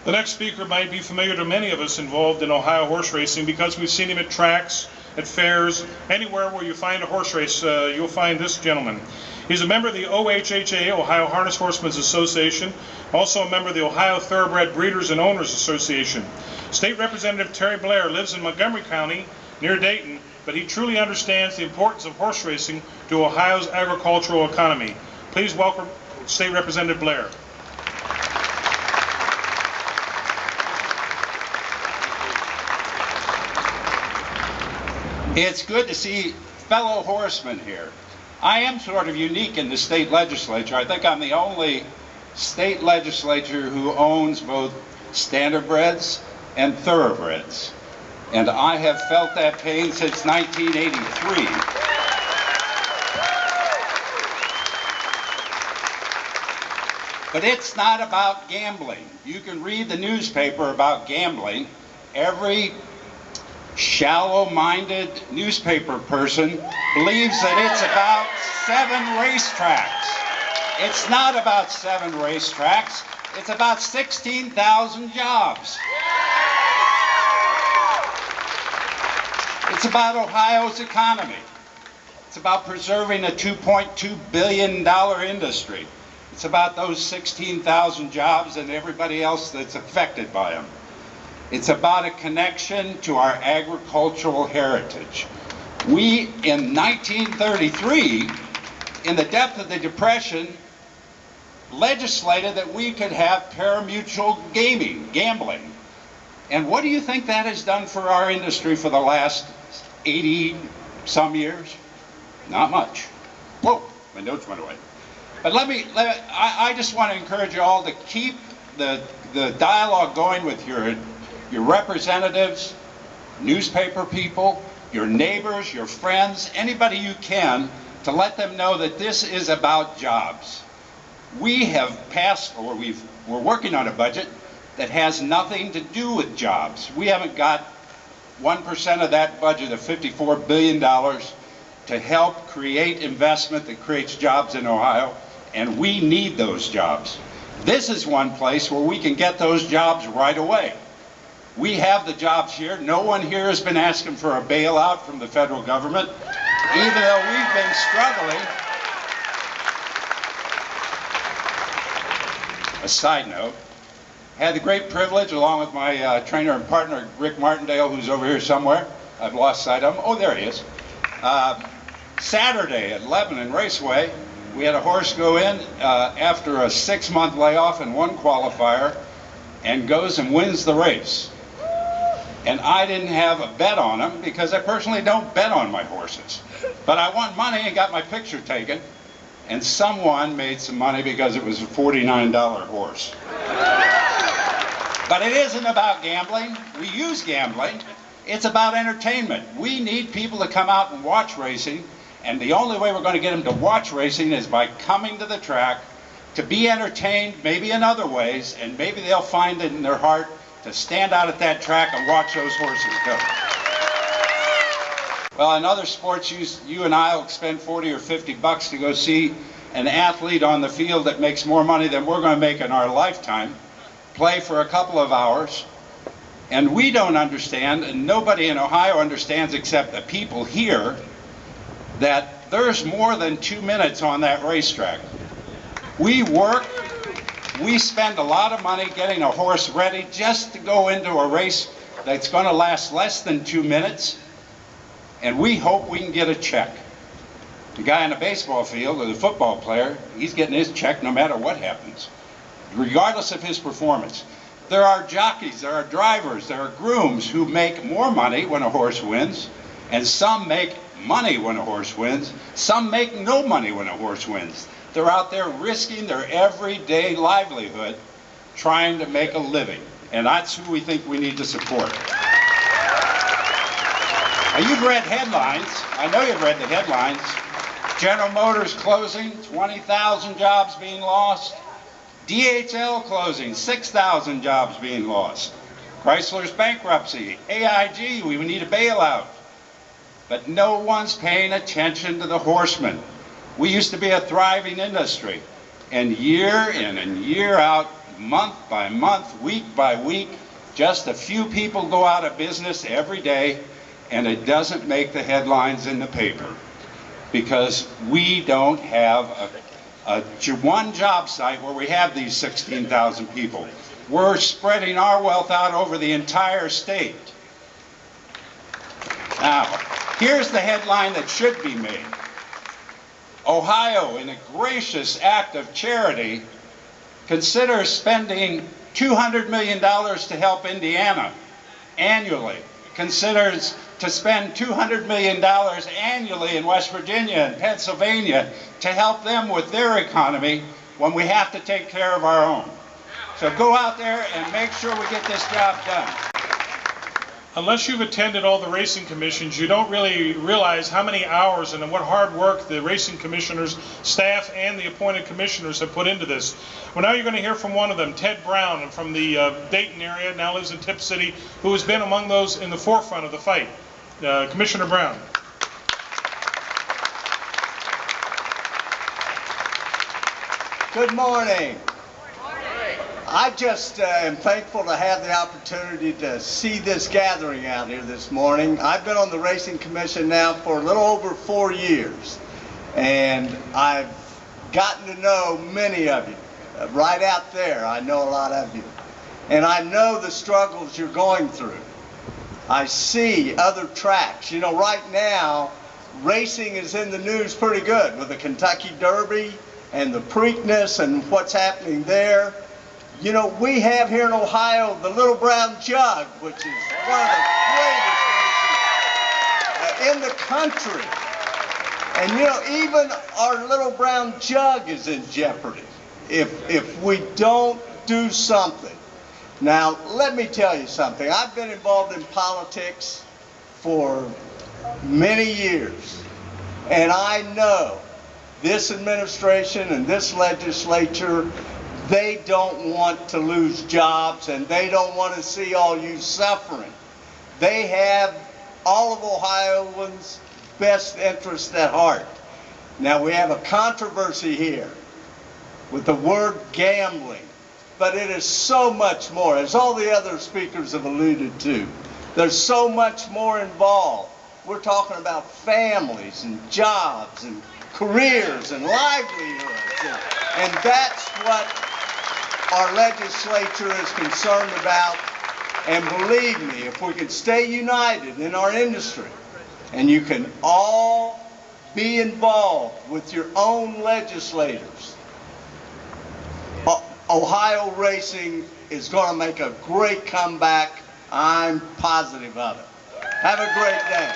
The next speaker might be familiar to many of us involved in Ohio horse racing because we've seen him at tracks, at fairs, anywhere where you find a horse race, you'll find this gentleman. He's a member of the OHHA, Ohio Harness Horsemen's Association, also a member of the Ohio Thoroughbred Breeders and Owners Association. State Representative Terry Blair lives in Montgomery County, near Dayton, but he truly understands the importance of horse racing to Ohio's agricultural economy. Please welcome State Representative Blair. It's good to see fellow horsemen here. I am sort of unique in the state legislature. I think I'm the only state legislature who owns both standardbreds and thoroughbreds. And I have felt that pain since 1983. But it's not about gambling. You can read the newspaper about gambling. Every shallow-minded newspaper person believes that it's about 7 racetracks. It's not about 7 racetracks. It's about 16,000 jobs. It's about Ohio's economy. It's about preserving a $2.2 billion industry. It's about those 16,000 jobs and everybody else that's affected by them. It's about a connection to our agricultural heritage. We, in 1933, in the depth of the Depression, legislated that we could have parimutuel gambling. And what do you think that has done for our industry for the last 80-some years? Not much. Whoa, my notes went away. But I just want to encourage you all to keep the dialogue going with your representatives, newspaper people, your neighbors, your friends, anybody you can, to let them know that this is about jobs. We have passed, or we're working on a budget that has nothing to do with jobs. We haven't got 1% of that budget of $54 billion to help create investment that creates jobs in Ohio, and we need those jobs. This is one place where we can get those jobs right away. We have the jobs here. No one here has been asking for a bailout from the federal government, even though we've been struggling. A side note, had the great privilege, along with my trainer and partner, Rick Martindale, who's over here somewhere. I've lost sight of him. Oh, there he is. Saturday at Lebanon Raceway, we had a horse go in after a 6-month layoff in one qualifier and goes and wins the race. And I didn't have a bet on him because I personally don't bet on my horses. But I won money and got my picture taken. And someone made some money because it was a $49 horse. But it isn't about gambling. We use gambling. It's about entertainment. We need people to come out and watch racing. And the only way we're going to get them to watch racing is by coming to the track to be entertained, maybe in other ways, and maybe they'll find it in their heart to stand out at that track and watch those horses go. Well, in other sports, you and I will spend 40 or 50 bucks to go see an athlete on the field that makes more money than we're going to make in our lifetime, play for a couple of hours, and we don't understand, and nobody in Ohio understands except the people here, that there's more than 2 minutes on that racetrack. We work, we spend a lot of money getting a horse ready just to go into a race that's going to last less than 2 minutes, and we hope we can get a check. The guy in the baseball field, or the football player, he's getting his check no matter what happens, regardless of his performance. There are jockeys, there are drivers, there are grooms who make more money when a horse wins, and some make money when a horse wins, some make no money when a horse wins. They're out there risking their everyday livelihood trying to make a living, and that's who we think we need to support. Now, you've read headlines. I know you've read the headlines. General Motors closing, 20,000 jobs being lost. DHL closing, 6,000 jobs being lost. Chrysler's bankruptcy. AIG, we need a bailout. But no one's paying attention to the horsemen. We used to be a thriving industry, and year in and year out, month by month, week by week. Just a few people go out of business every day, and it doesn't make the headlines in the paper because we don't have one job site where we have these 16,000 people. We're spreading our wealth out over the entire state. Now, here's the headline that should be made. Ohio, in a gracious act of charity, considers spending $200 million to help Indiana annually. Considers to spend $200 million annually in West Virginia and Pennsylvania to help them with their economy when we have to take care of our own. So go out there and make sure we get this job done. Unless you've attended all the racing commissions, you don't really realize how many hours and what hard work the racing commissioners, staff, and the appointed commissioners have put into this. Well, now you're going to hear from one of them, Ted Brown, from the Dayton area, now lives in Tip City, who has been among those in the forefront of the fight. Commissioner Brown. Good morning. I just am thankful to have the opportunity to see this gathering out here this morning. I've been on the Racing Commission now for a little over 4 years, and I've gotten to know many of you. Right out there, I know a lot of you. And I know the struggles you're going through. I see other tracks. You know, right now, racing is in the news pretty good with the Kentucky Derby and the Preakness and what's happening there. You know, we have here in Ohio the Little Brown Jug, which is one of the greatest races in the country. And you know, even our Little Brown Jug is in jeopardy if we don't do something. Now, let me tell you something. I've been involved in politics for many years, and I know this administration and this legislature, they don't want to lose jobs, and they don't want to see all you suffering. They have all of Ohioans' best interests at heart. Now, we have a controversy here with the word gambling, but it is so much more, as all the other speakers have alluded to. There's so much more involved. We're talking about families and jobs and careers and livelihoods, and that's what our legislature is concerned about. And believe me, if we can stay united in our industry, and you can all be involved with your own legislators, Ohio racing is going to make a great comeback. I'm positive of it. Have a great day.